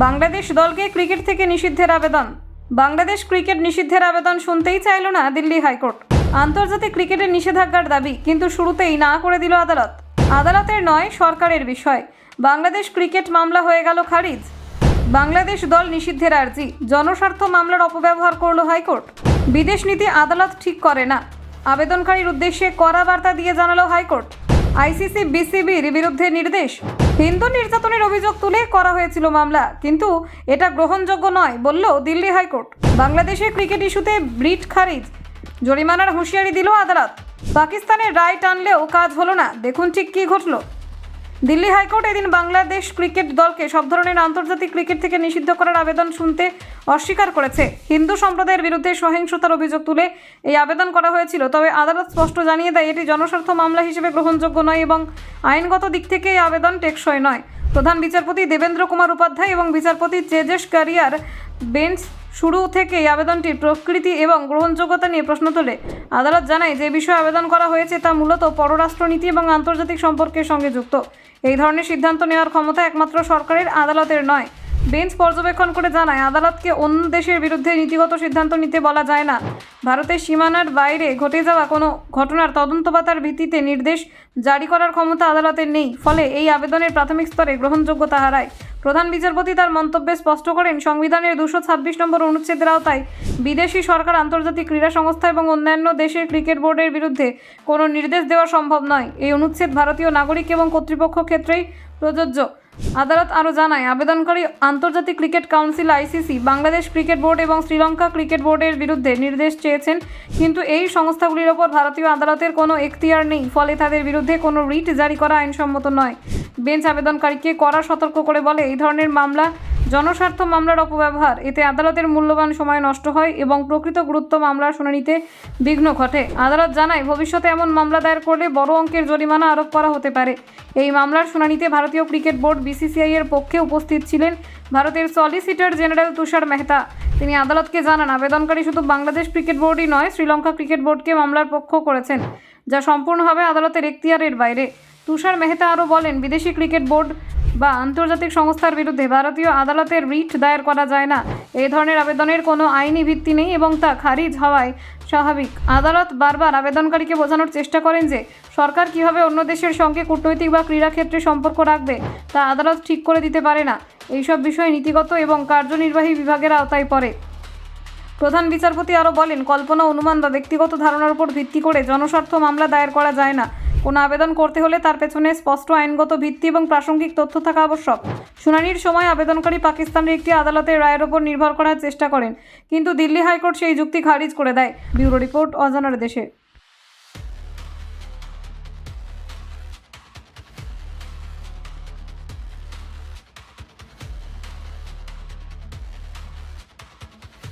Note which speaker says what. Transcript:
Speaker 1: বাংলাদেশ দলকে ক্রিকেট থেকে নিষিদ্ধের আবেদন। বাংলাদেশ ক্রিকেট নিষিদ্ধের আবেদন শুনতেই চাইল না দিল্লি হাইকোর্ট। আন্তর্জাতিক ক্রিকেটের নিষেধাজ্ঞার দাবি কিন্তু শুরুতেই না করে দিল আদালত। আদালতের নয়, সরকারের বিষয়। বাংলাদেশ ক্রিকেট মামলা হয়ে গেল খারিজ। বাংলাদেশ দল নিষিদ্ধের আর্জি, জনস্বার্থ মামলার অপব্যবহার করল হাইকোর্ট। বিদেশ নীতি আদালত ঠিক করে না, আবেদনকারীর উদ্দেশ্যে কড়া বার্তা দিয়ে জানালো হাইকোর্ট। আইসিসি বিসিবির বিরুদ্ধে নির্দেশ। হিন্দু নির্যাতনের অভিযোগ তুলে করা হয়েছিল মামলা, কিন্তু এটা গ্রহণযোগ্য নয় বলল দিল্লি হাইকোর্ট। বাংলাদেশের ক্রিকেট ইস্যুতে রিট খারিজ, জরিমানার হুঁশিয়ারি দিল আদালত। পাকিস্তানের রায় টানলেও কাজ হলো না, দেখুন ঠিক কী ঘটল। দিল্লি হাইকোর্ট এদিন বাংলাদেশ ক্রিকেট দলকে সব ধরনের আন্তর্জাতিক ক্রিকেট থেকে নিষিদ্ধ করার আবেদন শুনতে অস্বীকার করেছে। হিন্দু সম্প্রদায়ের বিরুদ্ধে সহিংসতার অভিযোগ তুলে এই আবেদন করা হয়েছিল, তবে আদালত স্পষ্ট জানিয়ে দেয় এটি জনস্বার্থ মামলা হিসেবে গ্রহণযোগ্য নয় এবং আইনগত দিক থেকে এই আবেদন টেকসই নয়। প্রধান বিচারপতি দেবেন্দ্র কুমার উপাধ্যায় এবং বিচারপতি তেজস কারিয়ার বেঞ্চ শুরু থেকে এই আবেদনটির প্রকৃতি এবং গ্রহণযোগ্যতা নিয়ে প্রশ্ন তোলে। আদালত জানায় যে বিষয়ে আবেদন করা হয়েছে তা মূলত পররাষ্ট্রনীতি এবং আন্তর্জাতিক সম্পর্কের সঙ্গে যুক্ত। এই ধরনের সিদ্ধান্ত নেওয়ার ক্ষমতা একমাত্র সরকারের, আদালতের নয়। বেঞ্চ পর্যবেক্ষণ করে জানায় আদালতকে অন্য দেশের বিরুদ্ধে নীতিগত সিদ্ধান্ত নিতে বলা যায় না। ভারতের সীমানার বাইরে ঘটে যাওয়া কোনো ঘটনার তদন্ত বা তার ভিত্তিতে নির্দেশ জারি করার ক্ষমতা আদালতের নেই, ফলে এই আবেদনের প্রাথমিক স্তরে গ্রহণযোগ্যতা হারায়। প্রধান বিচারপতি তার মন্তব্যে স্পষ্ট করেন, সংবিধানের 226 নম্বর অনুচ্ছেদের আওতায় বিদেশি সরকার, আন্তর্জাতিক ক্রীড়া সংস্থা এবং অন্যান্য দেশের ক্রিকেট বোর্ডের বিরুদ্ধে কোনো নির্দেশ দেওয়া সম্ভব নয়। এই অনুচ্ছেদ ভারতীয় নাগরিক এবং কর্তৃপক্ষ ক্ষেত্রেই প্রযোজ্য। আদালত আরও জানায় আবেদনকারী আন্তর্জাতিক cricket council ICC, Bangladesh cricket board এবং শ্রীলঙ্কা ক্রিকেট বোর্ডের বিরুদ্ধে নির্দেশ চেয়েছেন, কিন্তু এই সংস্থাগুলির ওপর ভারতীয় আদালতের কোনো এখতিয়ার নেই, ফলে তাদের বিরুদ্ধে কোনো রিট জারি করা আইনসম্মত নয়। বেঞ্চ আবেদনকারীকে কড়া সতর্ক করে বলে, এই ধরনের মামলা জনস্বার্থ মামলার অপব্যবহার। এতে আদালতের মূল্যবান সময় নষ্ট হয় এবং প্রকৃত গুরুত্ব মামলার শুনানিতে বিঘ্ন ঘটে। আদালত জানায় ভবিষ্যতে এমন মামলা দায়ের করলে বড় অঙ্কের জরিমানা আরোপ করা হতে পারে। এই মামলার শুনানিতে ভারতীয় ক্রিকেট বোর্ড বিসিসিআই এর পক্ষে উপস্থিত ছিলেন ভারতের সলিসিটর জেনারেল তুষার মেহতা। তিনি আদালতকে জানান আবেদনকারী শুধু বাংলাদেশ ক্রিকেট বোর্ডই নয়, শ্রীলঙ্কা ক্রিকেট বোর্ডকে মামলার পক্ষ করেছেন, যা সম্পূর্ণভাবে আদালতের এখতিয়ারের বাইরে। তুষার মেহতা আরও বলেন, বিদেশি ক্রিকেট বোর্ড বা আন্তর্জাতিক সংস্থার বিরুদ্ধে ভারতীয় আদালতের রিট দায়ের করা যায় না। এই ধরনের আবেদনের কোনো আইনি ভিত্তি নেই এবং তা খারিজ হওয়ায় স্বাভাবিক। আদালত বারবার আবেদনকারীকে বোঝানোর চেষ্টা করেন যে সরকার কিভাবে অন্য দেশের সঙ্গে কূটনৈতিক বা ক্রীড়া ক্ষেত্রে সম্পর্ক রাখবে তা আদালত ঠিক করে দিতে পারে না। এইসব বিষয় নীতিগত এবং কার্যনির্বাহী বিভাগের আওতায় পড়ে। প্রধান বিচারপতি আরও বলেন, কল্পনা, অনুমান বা ব্যক্তিগত ধারণার উপর ভিত্তি করে জনস্বার্থ মামলা দায়ের করা যায় না। কোনো আবেদন করতে হলে তার পেছনে স্পষ্ট আইনগত ভিত্তি এবং প্রাসঙ্গিক তথ্য থাকা আবশ্যক। শুনানির সময় আবেদনকারী পাকিস্তানের একটি আদালতের রায়ের ওপর নির্ভর করার চেষ্টা করেন, কিন্তু দিল্লি হাইকোর্ট সেই যুক্তি খারিজ করে দেয়। ব্যুরো রিপোর্ট, অজানার দেশে।